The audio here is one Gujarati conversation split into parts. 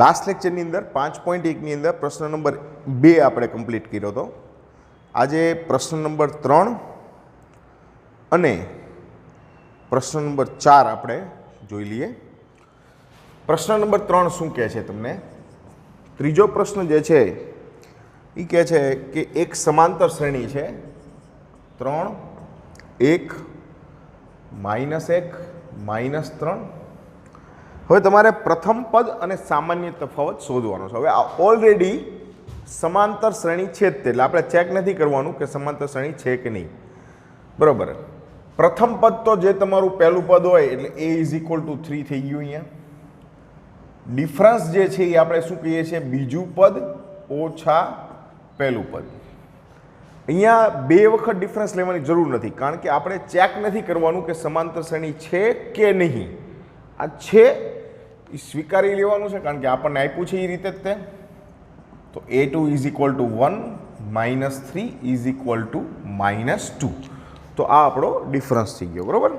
લાસ્ટ લેક્ચરની અંદર 5.1ની અંદર પ્રશ્ન નંબર 2 આપણે કમ્પ્લીટ કર્યો હતો. આજે પ્રશ્ન નંબર 3 અને પ્રશ્ન નંબર 4 આપણે જોઈ લઈએ. પ્રશ્ન નંબર 3 શું કહે છે તમને? ત્રીજો પ્રશ્ન જે છે એ કહે છે કે એક સમાંતર શ્રેણી છે 3, 1, -1, -3. હવે તમારે પ્રથમ પદ અને સામાન્ય તફાવત શોધવાનો છે. હવે આ ઓલરેડી સમાંતર શ્રેણી છે જ તે, એટલે આપણે ચેક નથી કરવાનું કે સમાંતર શ્રેણી છે કે નહીં. બરાબર. પ્રથમ પદ તો જે તમારું પહેલું પદ હોય એટલે a = 3 થઈ ગયું. અહીંયા ડિફરન્સ જે છે એ આપણે શું કહીએ છીએ? બીજું પદ ઓછા પહેલું પદ. અહીંયા બે વખત ડિફરન્સ લેવાની જરૂર નથી, કારણ કે આપણે ચેક નથી કરવાનું કે સમાંતર શ્રેણી છે કે નહીં. આ છે એ સ્વીકારી લેવાનું છે, કારણ કે આપણને આપ્યું છે એ રીતે જ તે. તો a2 = 1 -3 = -2. તો આ આપણો ડિફરન્સ થઈ ગયો. બરાબર.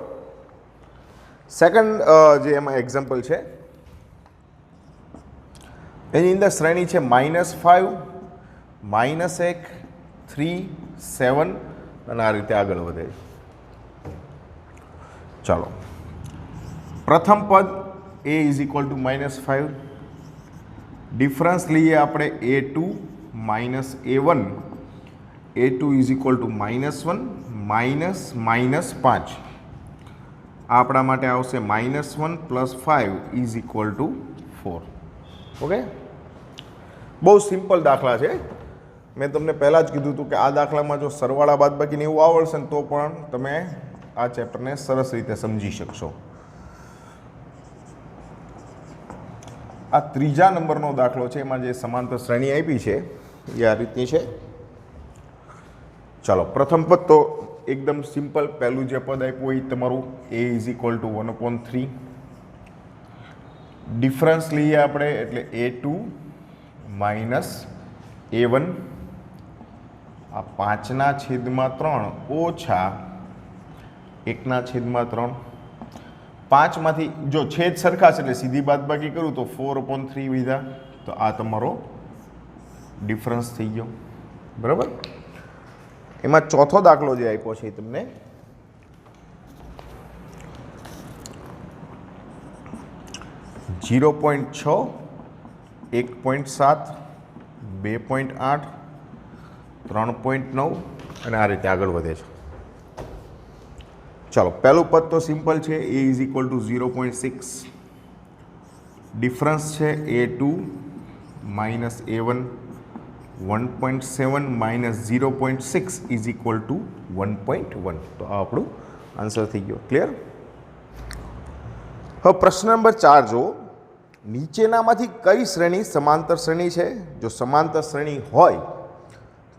સેકન્ડ જે એમાં એક્ઝામ્પલ છે એની અંદર શ્રેણી છે -5, -1, 3, 7 અને આ રીતે આગળ વધે. ચાલો, પ્રથમ પદ a = -5, ડિફરન્સ લઈએ આપણે a2 - a1, a2 = -1 -5. આપણા માટે આવશે -1 + 5 = 4. ઓકે, બહુ સિમ્પલ દાખલા છે. મેં તમને પહેલાં જ કીધું હતું કે આ દાખલામાં જો સરવાળા બાદબાકીને એવું આવડશે ને તો પણ તમે આ ચેપ્ટરને સરસ રીતે સમજી શકશો. આ ત્રીજા નંબરનો દાખલો છે, એમાં જે સમાંતર શ્રેણી આપી છે એ આ રીતની છે. ચાલો, પ્રથમ પદ તો એકદમ સિમ્પલ. પહેલું જે પદ આપ્યું એ તમારું a = 1/3. ડિફરન્સ લઈએ આપણે એટલે a2 - a1, આ 5/3 ઓછા 1/3. 5માંથી જો છેદ સરખા છે એટલે સીધી બાદબાકી કરું તો 4/3 વધ્યા. તો આ તમારો ડિફરન્સ થઈ ગયો. બરાબર. એમાં ચોથો દાખલો જે આપ્યો છે તમને -0.6, 1.7, 2.8, 3.9 અને આ રીતે આગળ વધે છે. ચાલો, પહેલું પદ તો સિમ્પલ છે, a = 0.6, ડિફરન્સ છે a2 - a1, 1.7 - 0.6 = 1.1. તો આ આપણું આન્સર થઈ ગયો. ક્લિયર? હવે પ્રશ્ન નંબર 4 જો, નીચેનામાંથી કઈ શ્રેણી સમાંતર શ્રેણી છે? જો સમાંતર શ્રેણી હોય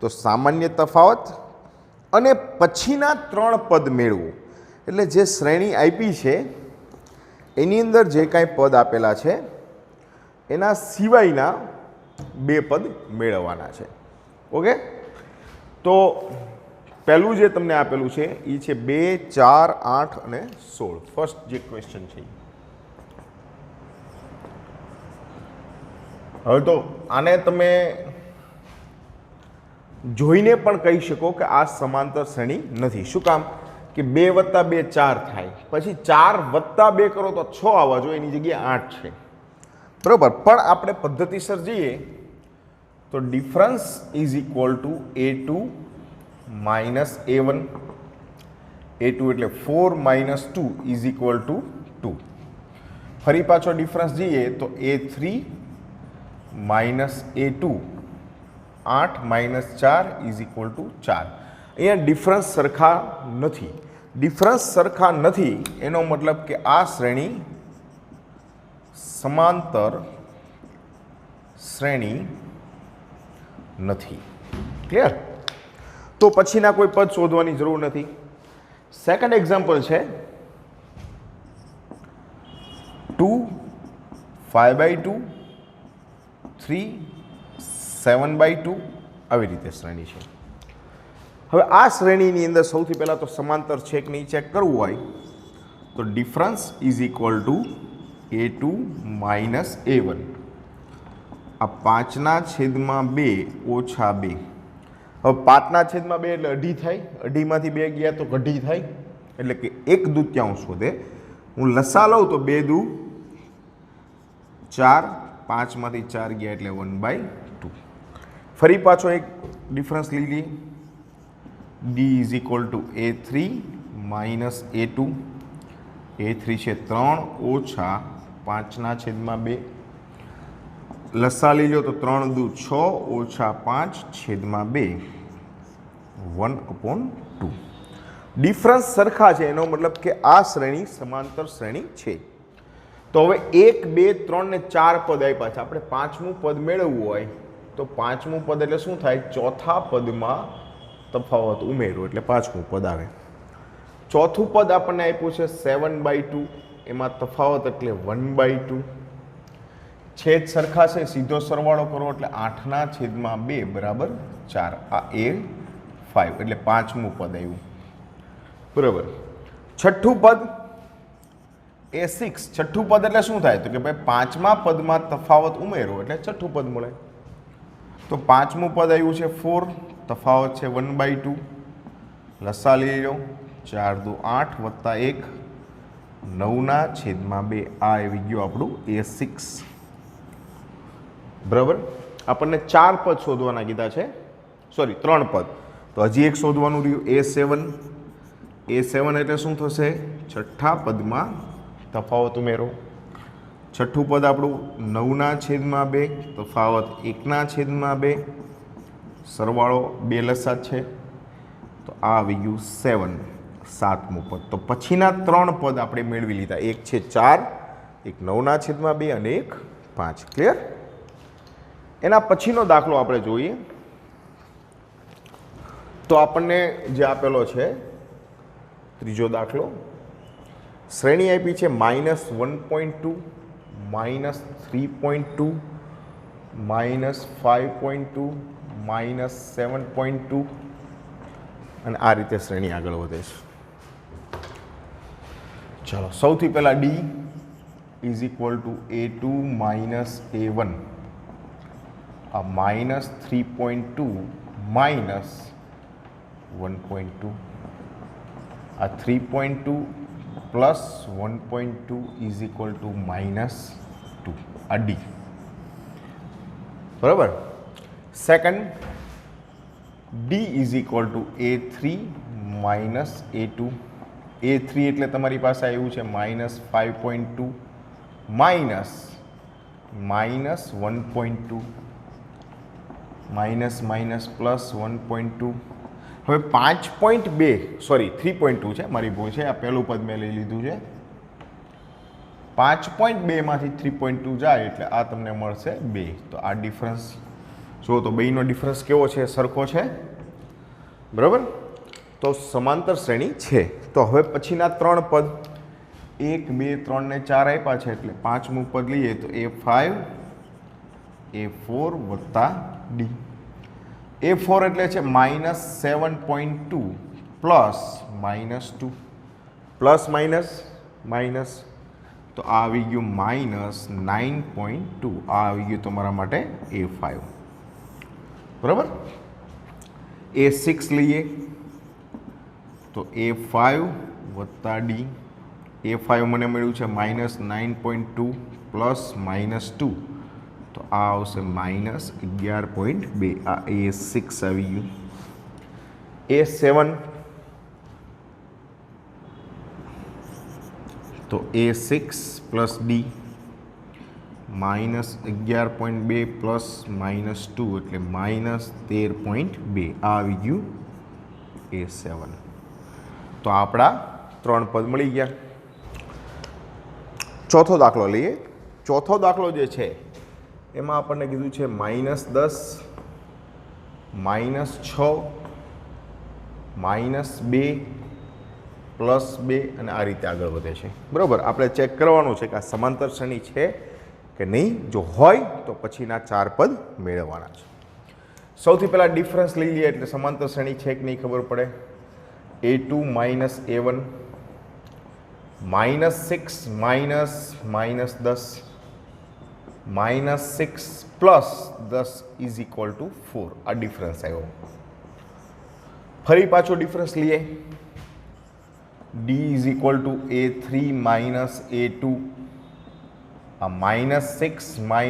તો સામાન્ય તફાવત અને પછીના 3 પદ મેળવો. એટલે જે શ્રેણી આપી છે એની અંદર જે કાંઈ પદ આપેલા છે એના સિવાયના 2 પદ મેળવવાના છે. ઓકે, તો પહેલું જે તમને આપેલું છે એ છે 2, 4, 8 અને 16. ફર્સ્ટ જે ક્વેશ્ચન છે. હવે તો આને તમે જોઈને પણ કહી શકો કે આ સમાંતર શ્રેણી નથી. શું કામ? કે 2 + 2 4 થાય, પછી 4 + 2 કરો તો 6 આવવા જોઈએ, એની જગ્યાએ 8 છે. બરાબર. પણ આપણે પદ્ધતિસર જઈએ તો ડિફરન્સ = a2 - a1, a2 એટલે 4 - 2 = 2. ફરી પાછો ડિફરન્સ જઈએ તો a3 - a2, 8 - 4 = 4. અહીંયા ડિફરન્સ સરખા નથી. ડિફરન્સ સરખા નથી એનો મતલબ કે આ શ્રેણી સમાંતર શ્રેણી નથી. ક્લિયર? તો પછીના કોઈ પદ શોધવાની જરૂર નથી. સેકન્ડ એક્ઝામ્પલ છે 2, 5/2, 3, 7/2. આવી રીતે શ્રેણી છે. હવે આ શ્રેણીની અંદર સૌથી પહેલાં તો સમાંતર છે કે નહીં ચેક કરવું હોય તો ડિફરન્સ = a2 - a1. આ 5/2 ઓછા 2. હવે 5/2 એટલે અઢી થાય, અઢીમાંથી 2 ગયા તો અઢી થાય, એટલે કે 1/2 વધે. હું લસા લઉં તો 2 દુ 4, 5માંથી 4 ગયા એટલે 1/2. ફરી પાછો એક ડિફરન્સ લઈ લઈએ. d is equal to a3 minus a2. a3 છે 3 ઓછા 5/2. લસા લઈ લો તો 3 દુ 6 ઓછા 5/2 1/2. ડિફરન્સ સરખા છે, એનો મતલબ કે આ શ્રેણી સમાંતર શ્રેણી છે. તો હવે 1, 2, 3 ને 4 પદ આપ્યા છે. આપણે પાંચમું પદ મેળવવું હોય તો પાંચમું પદ એટલે શું થાય? ચોથા પદમાં તફાવત ઉમેરો એટલે પાંચમું પદ આવે. ચોથું પદ આપણને આપ્યું છે 7/2, એમાં તફાવત એટલે 1/2. છેદ સરખા છે, સીધો સરવાળો કરો એટલે 8/2 બરાબર 4. આ A5 એટલે પાંચમું પદ આવ્યું. બરાબર. છઠ્ઠું પદ A6. છઠ્ઠું પદ એટલે શું થાય? તો કે ભાઈ પાંચમા પદમાં તફાવત ઉમેરો એટલે છઠ્ઠું પદ મળે. તો પાંચમું પદ આવ્યું છે 4, તફાવત છે 1/2. લસા લઈ લો 4 દુ 8 વત્તા 1 9/2. આ આવી ગયું આપણું A6. બરાબર. આપણને 4 પદ શોધવાના કીધા છે, સોરી 3 પદ. તો હજી એક શોધવાનું રહ્યું A7. A7 એટલે શું થશે? છઠ્ઠા પદમાં તફાવત ઉમેરો. છઠ્ઠું પદ આપણું 9/2, તફાવત 1/2, સરવાળો 2 લસા છે, તો આ આવી ગયું 7, સાતમું પદ. તો પછીના 3 પદ આપણે મેળવી લીધા. એક છે 4, એક 9/2 અને એક 5. ક્લિયર? એના પછીનો દાખલો આપણે જોઈએ તો આપણને જે આપેલો છે ત્રીજો દાખલો, શ્રેણી આપી છે -1.2, -3.2, -5.2, -7.2 અને આ રીતે શ્રેણી આગળ વધે છે. ચાલો સૌથી પહેલા d is equal to a2 minus a1. આ -3.2 માઇનસ 1.2. આ 3.2 પ્લસ 1.2 ઇઝ ઇક્વલ ટુ -2. આ d. બરાબર. Second d is equal to a3 minus a2. a3 એટલે તમારી પાસે આવ્યું છે -5.2 માઇનસ -1.2 માઇનસ પ્લસ 1.2. હવે 5.2 સોરી 3.2 છે, મારી ભૂલ છે, આ પહેલું પદ મેં લઈ લીધું છે. 5.2 માંથી 3.2 જાય એટલે આ તમને મળશે 2. તો આ ડિફરન્સ જુઓ તો બેયનો ડિફરન્સ કેવો છે? સરખો છે. બરાબર. તો સમાંતર શ્રેણી છે. તો હવે પછીના 3 પદ 1, 2, 3 ને 4 આપ્યા છે એટલે પાંચમું પદ લઈએ તો A5, A4 વત્તા D. A4 એટલે છે -7.2 પ્લસ -2 પ્લસ માઇનસ તો આ આવી ગયું -9.2. આ આવી ગયું તમારા માટે A5. બરાબર. A6 લઈએ તો A5 વત્તા D. A5 મને મળ્યું છે -9.2 પ્લસ -2 તો આ આવશે -11.2. આ A6 આવી ગયું. A7 તો A6 પ્લસ D -11.2 પ્લસ -2 એટલે -13.2. આ આવી ગયું A7. તો આપણા 3 પદ મળી ગયા. ચોથો દાખલો લઈએ. ચોથો દાખલો જે છે એમાં આપણને કીધું છે -10, -6, -2, +2 અને આ રીતે આગળ વધે છે. બરાબર. આપણે ચેક કરવાનું છે કે આ સમાંતર શ્રેણી છે કે નહીં. જો હોય તો પછીના 4 પદ મેળવવાના છે. સૌથી પહેલાં ડિફરન્સ લઈ લઈએ એટલે સમાંતર શ્રેણી છે કે નહીં ખબર પડે. A2 minus A1 -6 -10 -6 plus 10 is equal to 4 આ ડિફરન્સ આવ્યો. ફરી પાછો ડિફરન્સ લઈએ. d is equal to a3 minus a2 આ -6 -2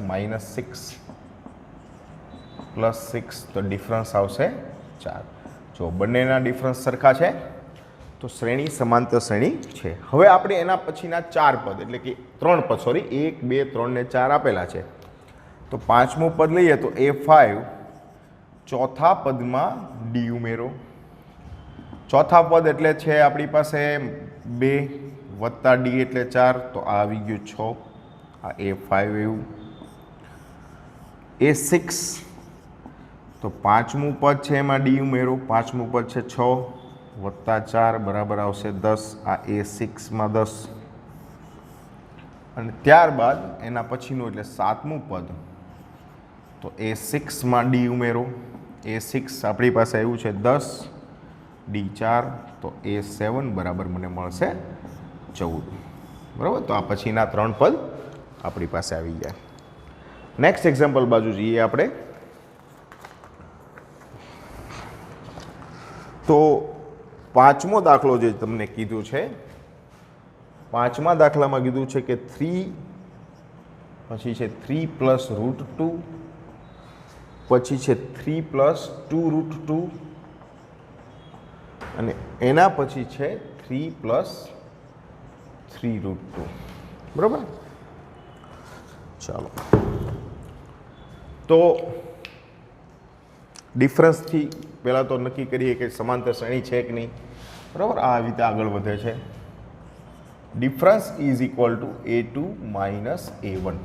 -6 પ્લસ 6 તો ડિફરન્સ આવશે 4. જો બંનેના ડિફરન્સ સરખા છે તો શ્રેણી સમાંતર શ્રેણી છે. હવે આપણે એના પછીના 4 પદ એટલે કે 3 પદ 1 2 3 ને 4 આપેલા છે. તો પાંચમું પદ લઈએ તો a5 ચોથા પદમાં d ઉમેરો. ચોથા પદ એટલે છે આપણી પાસે 2 વત્તા d એટલે 4 તો આ આવી ગયું 6 આ a5 એવું. a6 તો પાંચમું પદ છે એમાં d ઉમેરો. પાંચમું પદ છે 6 વત્તા 4 બરાબર આવશે 10 આ a6માં 10. અને ત્યારબાદ એના પછીનું એટલે સાતમું પદ તો a6માં d ઉમેરો. a6 આપણી પાસે આવ્યું છે 10 d4 તો a7 બરાબર મને મળશે 14. બરાબર, તો આ પછીના 3 પદ આપણી પાસે આવી ગયા. નેક્સ્ટ એક્ઝામ્પલ બાજુ જઈએ આપણે. તો પાંચમો દાખલો જે તમને કીધું છે, પાંચમા દાખલામાં કીધું છે કે 3 પછી છે 3 પ્લસ √2 પછી છે 3 પ્લસ 2 √2 અને એના પછી છે 3 પ્લસ 3 √2. બરાબર, ચાલો તો ડિફરન્સથી પહેલાં તો નક્કી કરીએ કે સમાંતર શ્રેણી છે કે નહીં. બરાબર, આ રીતે આગળ વધે છે. Difference is equal to a2 minus a1.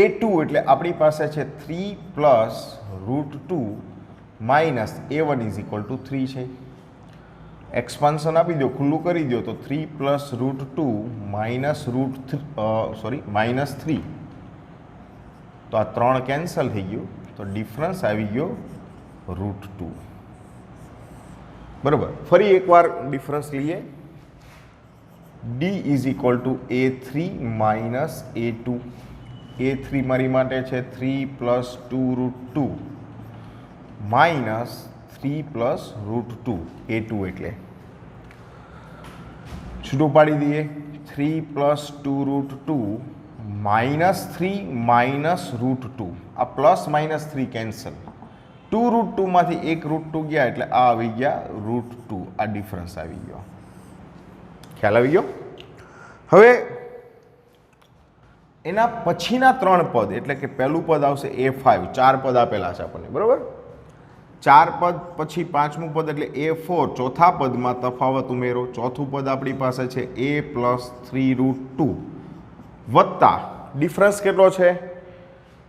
a2 એટલે આપણી પાસે છે 3 plus √2 minus a1 is equal to 3 છે. એક્સપાન્શન આપી દો, ખુલ્લું કરી દો તો 3 પ્લસ √2 માઇનસ -3 તો આ 3 કેન્સલ થઈ ગયું તો ડિફરન્સ આવી ગયો √2. બરાબર, ફરી એકવાર ડિફરન્સ લઈએ. d is equal to a3 minus a2. a3 મારી માટે છે 3 પ્લસ 2 √2 માઇનસ 3 પ્લસ √2 a2 એટલે છૂટું પાડી દઈએ. 3 પ્લસ 2 √2 માઇનસ 3 માઇનસ √2 આ પ્લસ માઇનસ 3 કેન્સલ. 2 √2 માંથી એક √2 ગયા એટલે આ આવી ગયા √2. આ ડિફરન્સ આવી ગયો. ખ્યાલ આવી ગયો. હવે એના પછીના 3 પદ એટલે કે પહેલું પદ આવશે a5. 4 પદ આપેલા છે આપણને. બરાબર, 4 પદ પછી પાંચમું પદ એટલે a4 ચોથા પદમાં તફાવત ઉમેરો. ચોથું પદ આપણી પાસે છે a પ્લસ 3 √2 વત્તા ડિફરન્સ કેટલો છે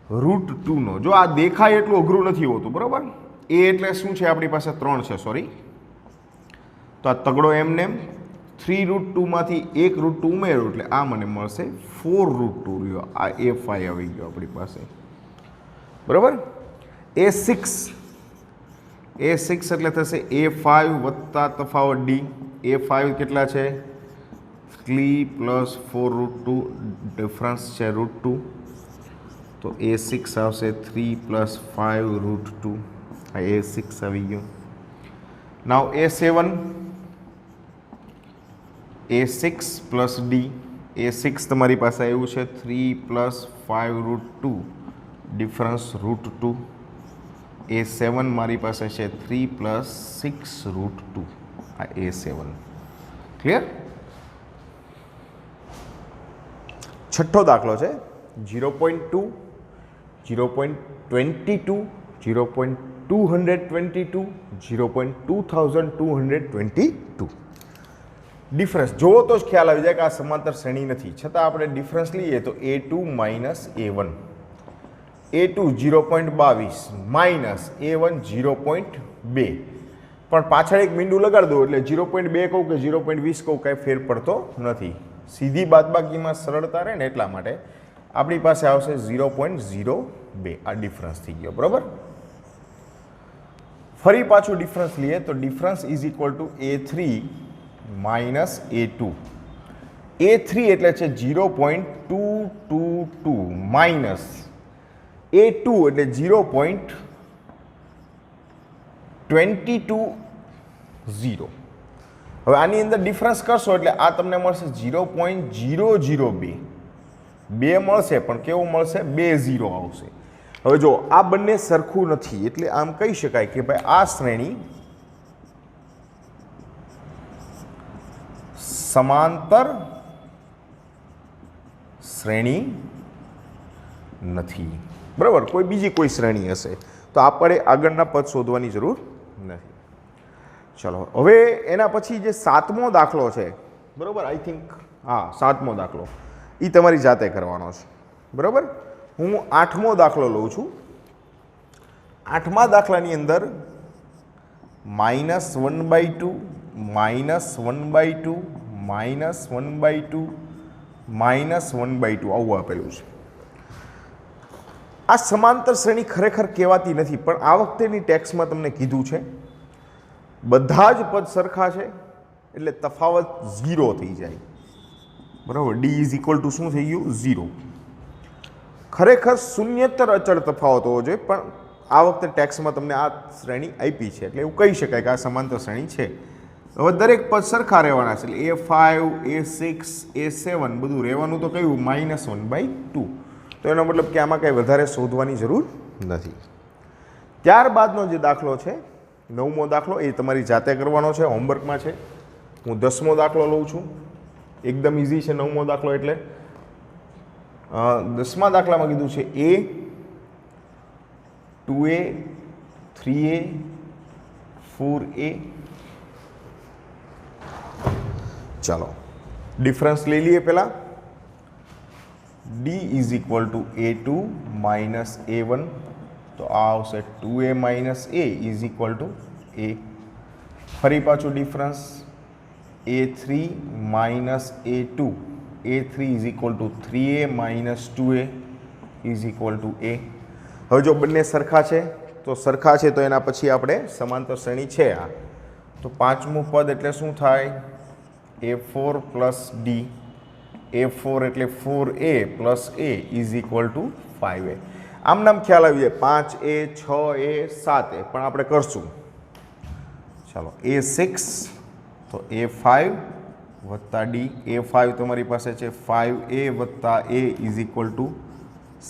√2 નો. જો આ દેખાય એટલું અઘરું નથી હોતું. બરાબર, a એટલે શું છે આપણી પાસે 3 છે તો આ તગડો એમને 3 √2 માંથી એક √2 ઉમેરો એટલે આ મને મળશે 4 √2 રહ્યો. આ a5 આવી ગયો આપણી પાસે. બરાબર, a6 એટલે થશે a5 વત્તા તફાવત d. a5 કેટલા છે 3 પ્લસ 4 √2 ડિફરન્સ છે √2 તો a6 આવશે 3 પ્લસ 5 √2. આ a6 આવી ગયો. નાવ a6 પ્લસ d. a6 તમારી પાસે આવ્યું છે 3 પ્લસ 5 √2 ડિફરન્સ √2. a7 મારી પાસે છે 3 પ્લસ 6 √2. આ a7. ક્લિયર. છઠ્ઠો દાખલો છે 0.2 0.22 0.222 0.2222. ડિફરન્સ જોવો તો જ ખ્યાલ આવી જાય કે આ સમાંતર શ્રેણી નથી. છતાં આપણે ડિફરન્સ લઈએ તો a2 minus a1. a2 0.22 minus a1 0.2. પણ પાછળ એક મીંડું લગાડી દો એટલે 0.2 કહું કે 0.20 કહું કાંઈ ફેર પડતો નથી. સીધી બાદબાકીમાં સરળતા રહે ને એટલા માટે આપણી પાસે આવશે 0.02. આ ડિફરન્સ થઈ ગયો. બરાબર, ફરી પાછું ડિફરન્સ લઈએ તો difference is equal to a3 minus A2. A3 એટલે છે 0.222 માઇનસ A2 એટલે 0.220. હવે આની અંદર ડિફરન્સ કરશો એટલે આ તમને મળશે 0.002. બે મળશે પણ કેવું મળશે? 2 આવશે. હવે જો આ બંને સરખું નથી એટલે આમ કહી શકાય કે ભાઈ આ શ્રેણી સમાંતર શ્રેણી નથી. બરાબર, કોઈ બીજી કોઈ શ્રેણી હશે તો આપણે આગળના પદ શોધવાની જરૂર નથી. ચલો હવે એના પછી જે 7મો દાખલો છે, બરાબર, આઈ થિંક હા 7મો દાખલો એ તમારી જાતે કરવાનો છે. બરાબર, હું 8મો દાખલો લઉં છું. 8મા દાખલાની અંદર -1/2 -1/2 -1/2 -1/2 આવું આપેલું છે. આ સમાંતર શ્રેણી ખરેખર કહેવાતી નથી, પણ આ વખતેની ટેક્સ્ટમાં તમને કીધું છે બધા જ પદ સરખા છે એટલે તફાવત 0 થઈ જાય. બરાબર, D = શું થઈ ગયું? 0. ખરેખર શૂન્યતર અચળ તફાવત હોવો જોઈએ, પણ આ વખતે ટેક્સ્ટમાં તમને આ શ્રેણી આપી છે એટલે એવું કહી શકાય કે આ સમાંતર શ્રેણી છે. હવે દરેક પદ સરખા રહેવાના છે એટલે A5 A6 A7 બધું રહેવાનું તો કયું? -1/2. તો એનો મતલબ કે આમાં કંઈ વધારે શોધવાની જરૂર નથી. ત્યારબાદનો જે દાખલો છે 9મો દાખલો એ તમારી જાતે કરવાનો છે, હોમવર્કમાં છે. હું 10મો દાખલો લઉં છું. એકદમ ઇઝી છે 9મો દાખલો એટલે. 10મા દાખલામાં કીધું છે A 2A 3A 4A. ચાલો ડિફરન્સ લઈ લઈએ પહેલાં. D = A2 - A1, તો આ આવશે 2A - A = A. ફરી પાછું difference A3 - A2, A3 = 3A - 2A = A. હવે જો બંને સરખા છે તો સરખા છે તો એના પછી આપણે સમાંતર શ્રેણી છે આ. તો 5મું પદ એટલે શું થાય? A4 + D. A4 એટલે 4A + A = 5A. આમ નામ ખ્યાલ આવી જાય 5A 6A 7A, પણ આપણે કરશું. ચાલો A6 તો A5 + D. A5 તમારી પાસે છે 5A + A =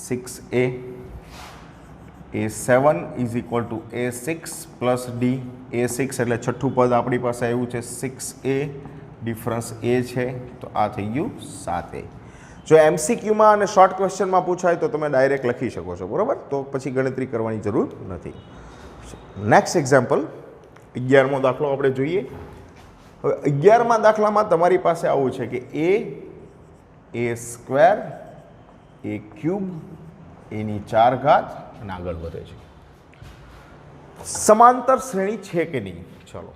6A. A7 = A6 + D. A6 એટલે છઠ્ઠું પદ આપણી પાસે આવ્યું છે 6A, ડિફરન્સ A છે તો આ થઈ ગયું 7A. જો MCQમાં અને શોર્ટ ક્વેશ્ચનમાં પૂછાય તો તમે ડાયરેક્ટ લખી શકો છો, બરાબર, તો પછી ગણતરી કરવાની જરૂર નથી. નેક્સ્ટ એક્ઝામ્પલ 11મો દાખલો આપણે જોઈએ. હવે 11મા દાખલામાં તમારી પાસે આવું છે કે A² A³ એની 4 ઘાત અને આગળ વધે છે. સમાંતર શ્રેણી છે કે નહીં? ચલો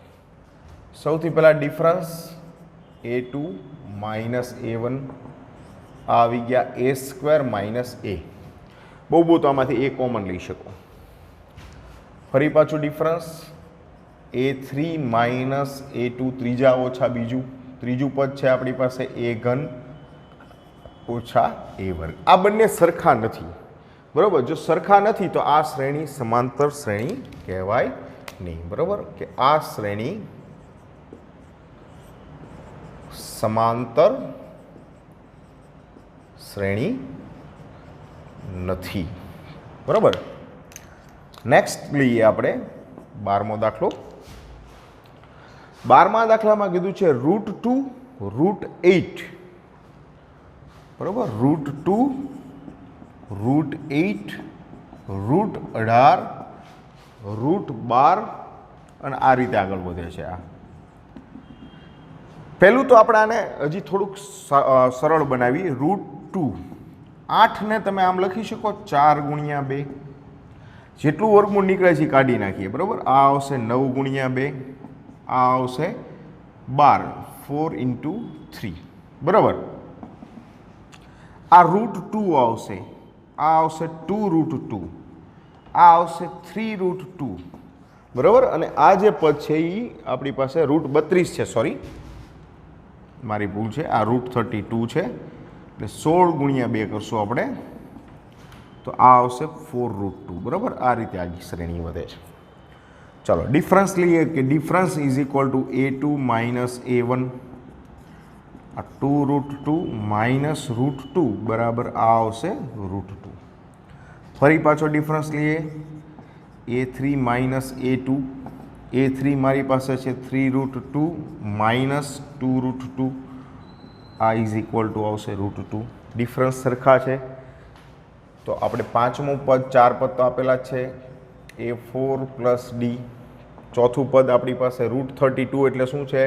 સૌથી પહેલાં ડિફરન્સ A2 - A1 આવી ગયા A² - A. બહુ તો આમાંથી A કોમન લઈ શકો. ફરી પાછું ડિફરન્સ A3 - A2 ત્રીજા ઓછા બીજું. ત્રીજું પદ છે આપણી પાસે A³ - A². આ બંને સરખા નથી, બરાબર. જો સરખા નથી તો આ શ્રેણી સમાંતર શ્રેણી કહેવાય નહીં, બરાબર, કે આ શ્રેણી સમાંતર શ્રેણી નથી, બરાબર. નેક્સ્ટ લઈએ આપણે 12મો દાખલો. 12મા દાખલામાં કીધું છે √2 √8, બરાબર. √2 √8 √18 √12 અને આ રીતે આગળ વધે છે. આ પહેલું તો આપણે આને હજી થોડુંક સરળ બનાવી. √2 8ને તમે આમ લખી શકો 4 × 2. જેટલું વર્ગમૂળ નીકળે છે કાઢી નાખીએ, બરાબર. આ આવશે 9 × 2, આ આવશે 12, 4 × 3, બરાબર. આ √2 આવશે, આ આવશે 2√2, આ આવશે 3√2, બરાબર. અને આ જે પદ છે એ આપણી પાસે √32 છે, સોરી મારી ભૂલ છે, આ √32 છે, એટલે 16 ગુણ્યા 2 કરશું આપણે તો આ આવશે 4√2, બરાબર. આ રીતે આખી શ્રેણી વધે છે. ચાલો ડિફરન્સ લઈએ કે difference is equal to a2 minus a1, આ 2√2 માઇનસ √2 બરાબર આ આવશે √2. ફરી પાછો ડિફરન્સ લઈએ, a3 માઇનસ a2, a3 મારી પાસે છે 3√2 માઇનસ 2√2, આ ઇઝ ઇક્વલ ટુ આવશે √2. ડિફરન્સ સરખા છે તો આપણે પાંચમું પદ, 4 પદ તો આપેલા જ છે, a4 પ્લસ d. ચોથું પદ આપણી પાસે √32 એટલે શું છે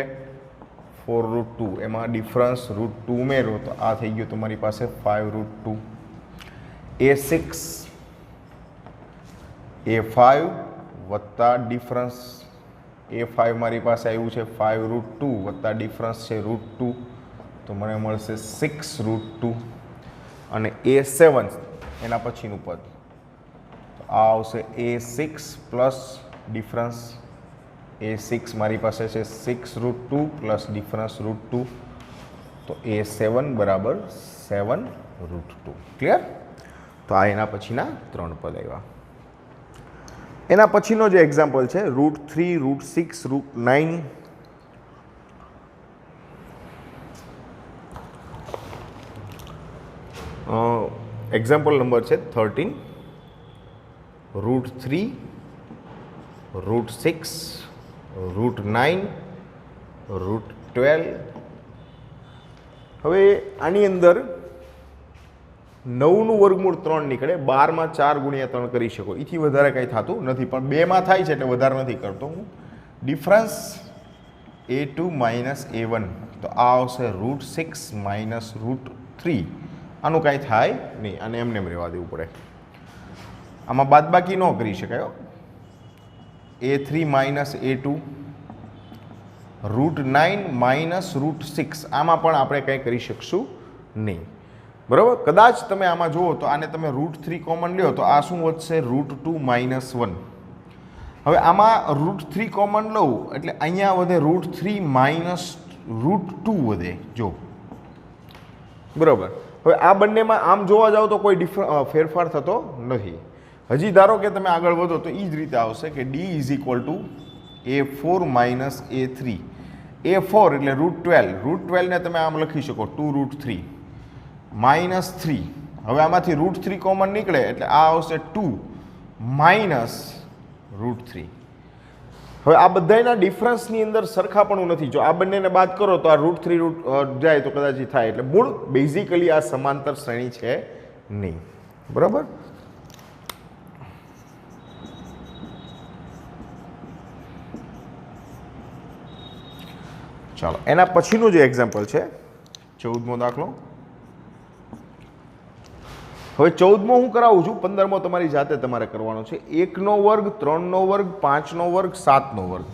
4√2, એમાં ડિફરન્સ √2 ઉમેરો તો આ થઈ ગયું તમારી પાસે 5√2. a6 a5 વત્તા ડિફરન્સ a5 મારી પાસે આવ્યું છે 5√2 વત્તા ડિફરન્સ છે √2 તો મને મળશે 6√2. અને a7 એના પછીનું પદ તો આ આવશે a6 પ્લસ ડિફરન્સ, a6 મારી પાસે છે 6√2 પ્લસ ડિફરન્સ √2 તો a7 બરાબર 7√2. ક્લિયર? તો આ એના પછીના 3 પદ આવ્યા. એના પછીનો જે એક્ઝામ્પલ છે √3, √6, √9. એક્ઝામ્પલ નંબર છે 13, √3, √6, √9, √12. હવે આની અંદર 9નું વર્ગમૂળ 3 નીકળે, 12માં 4 ગુણ્યા 3 કરી શકો, એથી વધારે કંઈ થતું નથી, પણ 2માં થાય છે એટલે વધારે નથી કરતો હું. ડિફરન્સ a2 માઇનસ a1 તો આ આવશે √6 માઇનસ √3. આનું કાંઈ થાય નહીં, આને એમને રહેવા દેવું પડે. આમાં બાદબાકી ન કરી શકાય. a3 માઇનસ a2, √9 માઇનસ √6 આમાં પણ આપણે કંઈ કરી શકશું નહીં, બરાબર. કદાચ તમે આમાં જુઓ તો આને તમે √3 કોમન લ્યો તો આ શું વધશે √2 માઇનસ 1. હવે આમાં √3 કોમન લઉં એટલે અહીંયા વધે √3 માઇનસ √2 વધે, જો બરાબર. હવે આ બંનેમાં આમ જોવા જાઓ તો કોઈ ફેરફાર થતો નથી. હજી ધારો કે તમે આગળ વધો તો એ જ રીતે આવશે કે d is equal to a4 minus a3. a4 એટલે √12 ને તમે આમ લખી શકો 2√3 માઇનસ 3. હવે આમાંથી √3 કોમન નીકળે એટલે આ આવશે 2 માઇનસ √3. હવે આ બધાના ડિફરન્સની અંદર સરખાપણું નથી. જો આ બંનેને બાદ કરો તો આ √3 જાય તો કદાચ થાય, એટલે મૂળ બેઝિકલી આ સમાંતર શ્રેણી છે નહીં, બરાબર. ચાલો એના પછીનું જે એક્ઝામ્પલ છે 14મો દાખલો. હવે 14મો હું કરાવું છું, 15મો તમારી જાતે તમારે કરવાનો છે. 1નો વર્ગ, 3નો વર્ગ, 5નો વર્ગ, 7નો વર્ગ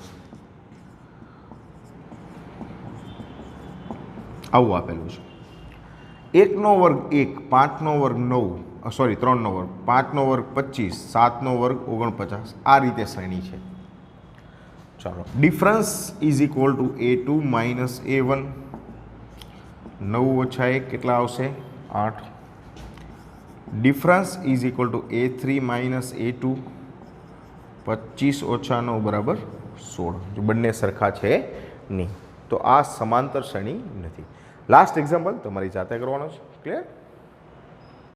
આવું આપેલું છે. 1નો વર્ગ 1, 5નો વર્ગ 9, સોરી 3નો વર્ગ, 5નો વર્ગ 25, 7નો વર્ગ 49. આ રીતે શ્રેણી છે. ચાલો difference is equal to a2 minus a1. 9 ઓછા 1 કેટલા આવશે 8. Difference is equal to a3 minus a2. 25 ઓછા 9 બરાબર 16. જો બંને સરખા છે નહીં તો આ સમાંતર શ્રેણી નથી. લાસ્ટ એક્ઝામ્પલ તમારી જાતે કરવાનો છે. ક્લિયર?